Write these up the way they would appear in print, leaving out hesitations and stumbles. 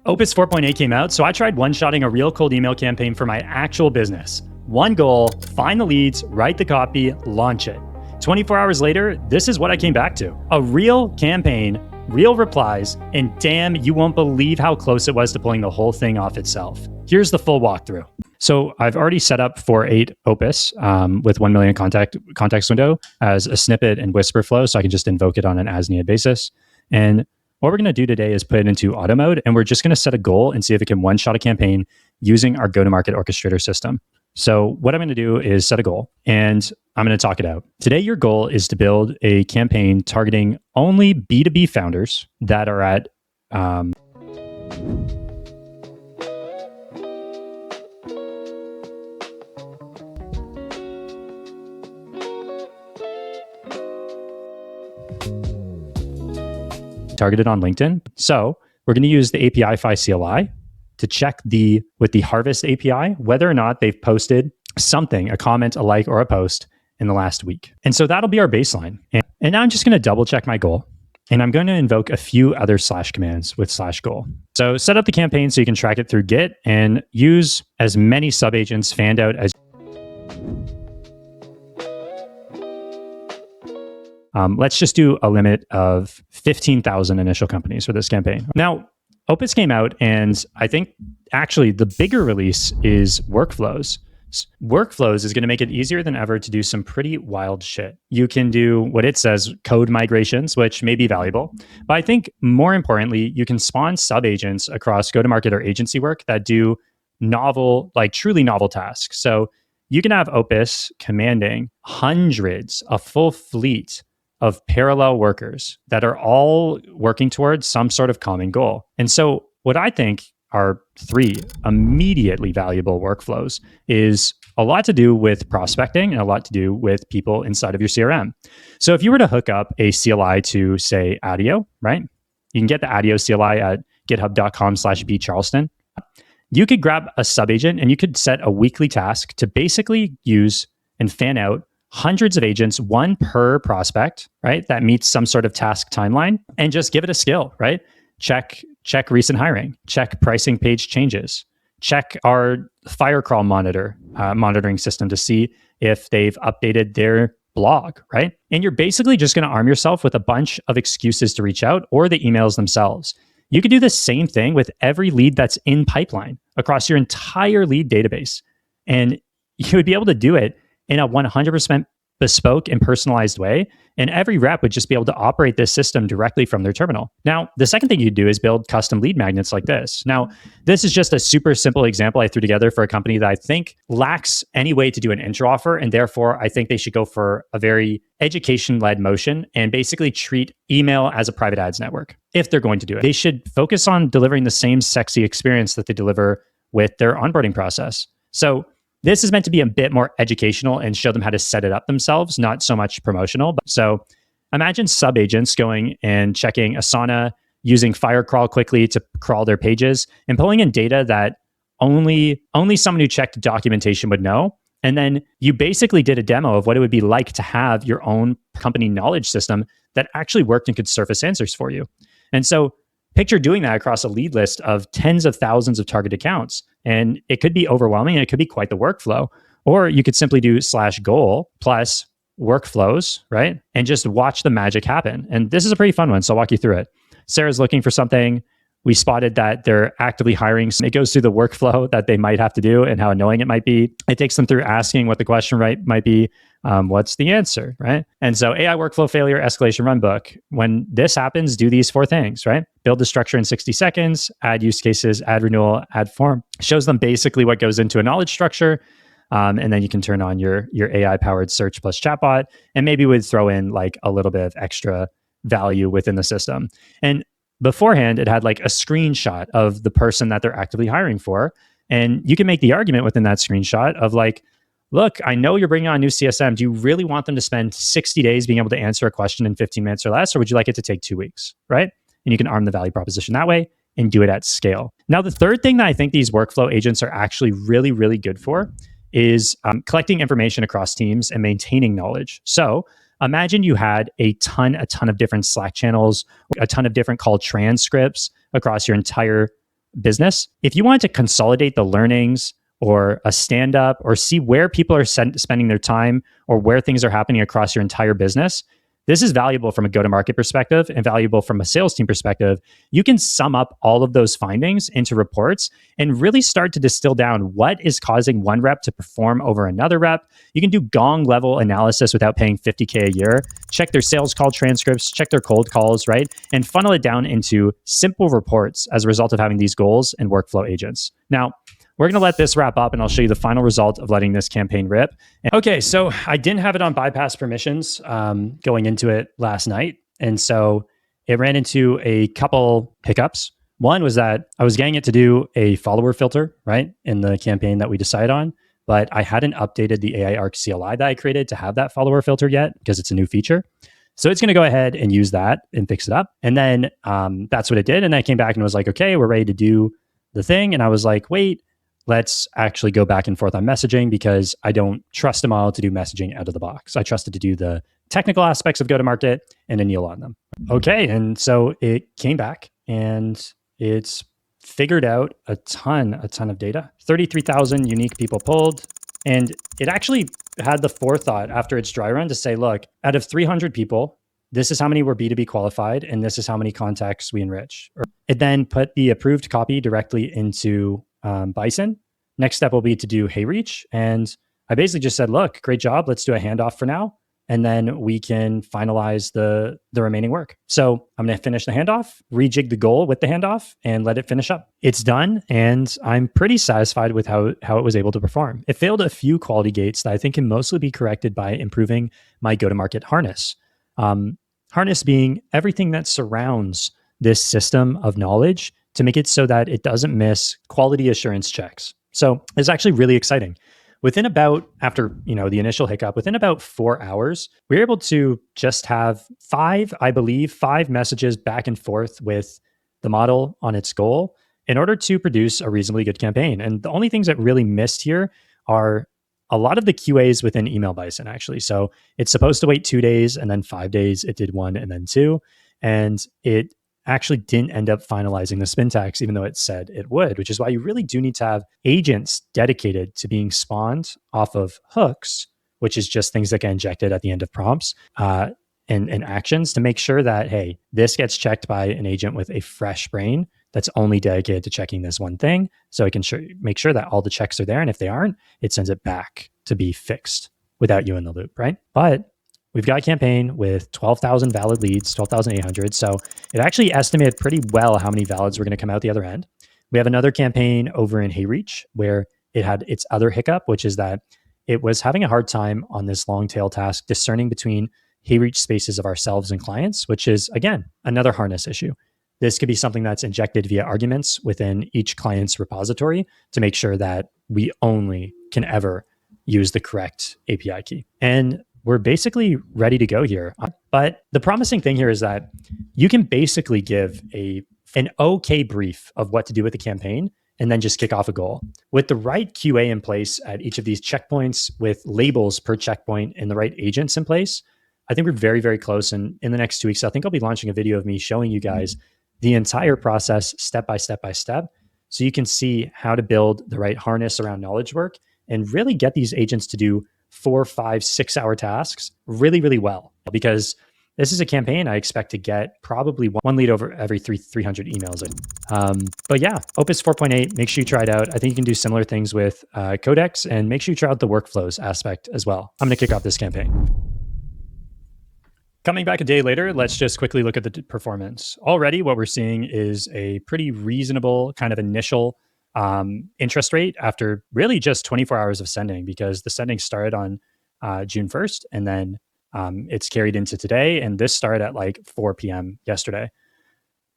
Opus 4.8 came out, so I tried one-shotting a real cold email campaign for my actual business. One goal, find the leads, write the copy, launch it. 24 hours later, this is what I came back to. A real campaign, real replies, and damn, you won't believe how close it was to pulling the whole thing off itself. Here's the full walkthrough. So I've already set up for 8 Opus with 1 million context window as a snippet and whisper flow, so I can just invoke it on an as-needed basis. And what we're going to do today is put it into auto mode, and we're just going to set a goal and see if it can one-shot a campaign using our go-to-market orchestrator system. So what I'm going to do is set a goal, and I'm going to talk it out. Today, your goal is to build a campaign targeting only B2B founders that are at targeted on LinkedIn. So we're going to use the API CLI to check with the Harvest API, whether or not they've posted something, a comment, a like, or a post in the last week. And so that'll be our baseline. And now I'm just going to double check my goal. And I'm going to invoke a few other slash commands with slash goal. So set up the campaign so you can track it through Git and use as many subagents fanned out as let's just do a limit of 15,000 initial companies for this campaign. Now, Opus came out, and I think actually the bigger release is Workflows. Workflows is going to make it easier than ever to do some pretty wild shit. You can do what it says, code migrations, which may be valuable. But I think more importantly, you can spawn sub-agents across go-to-market or agency work that do novel, like truly novel tasks. So you can have Opus commanding hundreds, a full fleet of parallel workers that are all working towards some sort of common goal. And so what I think are 3 immediately valuable workflows is a lot to do with prospecting and a lot to do with people inside of your CRM. So if you were to hook up a CLI to, say, Adio, right? You can get the Adio CLI at github.com/bcharleston. You could grab a subagent and you could set a weekly task to basically use and fan out hundreds of agents, one per prospect, right? That meets some sort of task timeline, and just give it a skill, right? Check recent hiring, check pricing page changes, check our Firecrawl monitoring system to see if they've updated their blog, right? And you're basically just going to arm yourself with a bunch of excuses to reach out or the emails themselves. You could do the same thing with every lead that's in pipeline across your entire lead database. And you would be able to do it in a 100% bespoke and personalized way. And every rep would just be able to operate this system directly from their terminal. Now, the second thing you do is build custom lead magnets like this. Now, this is just a super simple example I threw together for a company that I think lacks any way to do an intro offer. And therefore, I think they should go for a very education-led motion and basically treat email as a private ads network if they're going to do it. They should focus on delivering the same sexy experience that they deliver with their onboarding process. So this is meant to be a bit more educational and show them how to set it up themselves, not so much promotional. So imagine subagents going and checking Asana, using Firecrawl quickly to crawl their pages and pulling in data that only someone who checked documentation would know. And then you basically did a demo of what it would be like to have your own company knowledge system that actually worked and could surface answers for you. And so picture doing that across a lead list of tens of thousands of target accounts. And it could be overwhelming and it could be quite the workflow. Or you could simply do /goal plus workflows, right? And just watch the magic happen. And this is a pretty fun one, so I'll walk you through it. Sarah's looking for something. We spotted that they're actively hiring. It goes through the workflow that they might have to do and how annoying it might be. It takes them through asking what the question might be. What's the answer, right? And so AI workflow failure escalation runbook. When this happens, do these 4 things, right? Build the structure in 60 seconds, add use cases, add renewal, add form. Shows them basically what goes into a knowledge structure. And then you can turn on your AI-powered search plus chatbot, and maybe would throw in like a little bit of extra value within the system. And beforehand, it had like a screenshot of the person that they're actively hiring for. And you can make the argument within that screenshot of like, look, I know you're bringing on a new CSM. Do you really want them to spend 60 days being able to answer a question in 15 minutes or less? Or would you like it to take 2 weeks, right? And you can arm the value proposition that way and do it at scale. Now, the third thing that I think these workflow agents are actually really, really good for is collecting information across teams and maintaining knowledge. So imagine you had a ton of different Slack channels, a ton of different call transcripts across your entire business, if you wanted to consolidate the learnings or a stand up or see where people are spending their time or where things are happening across your entire business, this is valuable from a go-to-market perspective and valuable from a sales team perspective. You can sum up all of those findings into reports and really start to distill down what is causing one rep to perform over another rep. You can do Gong-level analysis without paying $50K a year, check their sales call transcripts, check their cold calls, right? And funnel it down into simple reports as a result of having these goals and workflow agents. Now, we're going to let this wrap up and I'll show you the final result of letting this campaign rip. Okay, so I didn't have it on bypass permissions going into it last night. And so it ran into a couple hiccups. One was that I was getting it to do a follower filter, right, in the campaign that we decided on, but I hadn't updated the AI Arc CLI that I created to have that follower filter yet because it's a new feature. So it's going to go ahead and use that and fix it up. And then that's what it did. And then I came back and was like, okay, we're ready to do the thing. And I was like, wait, let's actually go back and forth on messaging because I don't trust a model to do messaging out of the box. I trust it to do the technical aspects of go-to-market and anneal on them. Okay, and so it came back and it's figured out a ton of data. 33,000 unique people pulled. And it actually had the forethought after its dry run to say, look, out of 300 people, this is how many were B2B qualified, and this is how many contacts we enrich. It then put the approved copy directly into Bison. Next step will be to do HeyReach. And I basically just said, look, great job. Let's do a handoff for now. And then we can finalize the remaining work. So I'm going to finish the handoff, rejig the goal with the handoff, and let it finish up. It's done, and I'm pretty satisfied with how it was able to perform. It failed a few quality gates that I think can mostly be corrected by improving my go-to-market harness. Harness being everything that surrounds this system of knowledge to make it so that it doesn't miss quality assurance checks. So it's actually really exciting. After the initial hiccup, within about 4 hours, we were able to just have five messages back and forth with the model on its goal in order to produce a reasonably good campaign. And the only things that really missed here are a lot of the QAs within Email Bison, actually. So it's supposed to wait 2 days and then 5 days. It did 1 and then 2. And it actually didn't end up finalizing the spin tax, even though it said it would, which is why you really do need to have agents dedicated to being spawned off of hooks, which is just things that get injected at the end of prompts and actions to make sure that, hey, this gets checked by an agent with a fresh brain that's only dedicated to checking this one thing. So it can make sure that all the checks are there. And if they aren't, it sends it back to be fixed without you in the loop, right? But we've got a campaign with 12,000 valid leads, 12,800. So it actually estimated pretty well how many valids were going to come out the other end. We have another campaign over in HeyReach where it had its other hiccup, which is that it was having a hard time on this long tail task discerning between HeyReach spaces of ourselves and clients, which is, again, another harness issue. This could be something that's injected via arguments within each client's repository to make sure that we only can ever use the correct API key. And we're basically ready to go here. But the promising thing here is that you can basically give an okay brief of what to do with the campaign and then just kick off a goal. With the right QA in place at each of these checkpoints, with labels per checkpoint and the right agents in place, I think we're very, very close. And in the next 2 weeks, I think I'll be launching a video of me showing you guys the entire process step by step by step, so you can see how to build the right harness around knowledge work and really get these agents to do 4, 5, 6 hour tasks really, really well. Because this is a campaign I expect to get probably one lead over every 300 emails. But yeah, Opus 4.8, make sure you try it out. I think you can do similar things with Codex, and make sure you try out the workflows aspect as well. I'm going to kick off this campaign. Coming back a day later, let's just quickly look at the performance. Already what we're seeing is a pretty reasonable kind of initial interest rate after really just 24 hours of sending, because the sending started on June 1st and then it's carried into today. And this started at like 4 p.m. yesterday.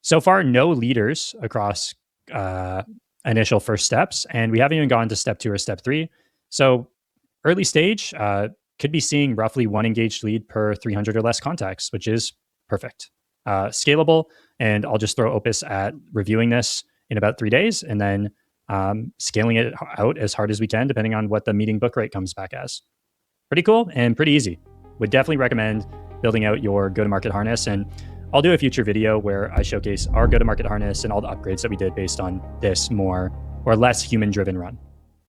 So far, no leaders across initial first steps. And we haven't even gone to step 2 or step 3. So early stage, could be seeing roughly 1 engaged lead per 300 or less contacts, which is perfect. Scalable. And I'll just throw Opus at reviewing this in about 3 days and then scaling it out as hard as we can, depending on what the meeting book rate comes back as. Pretty cool and pretty easy. Would definitely recommend building out your go-to-market harness. And I'll do a future video where I showcase our go-to-market harness and all the upgrades that we did based on this more or less human-driven run.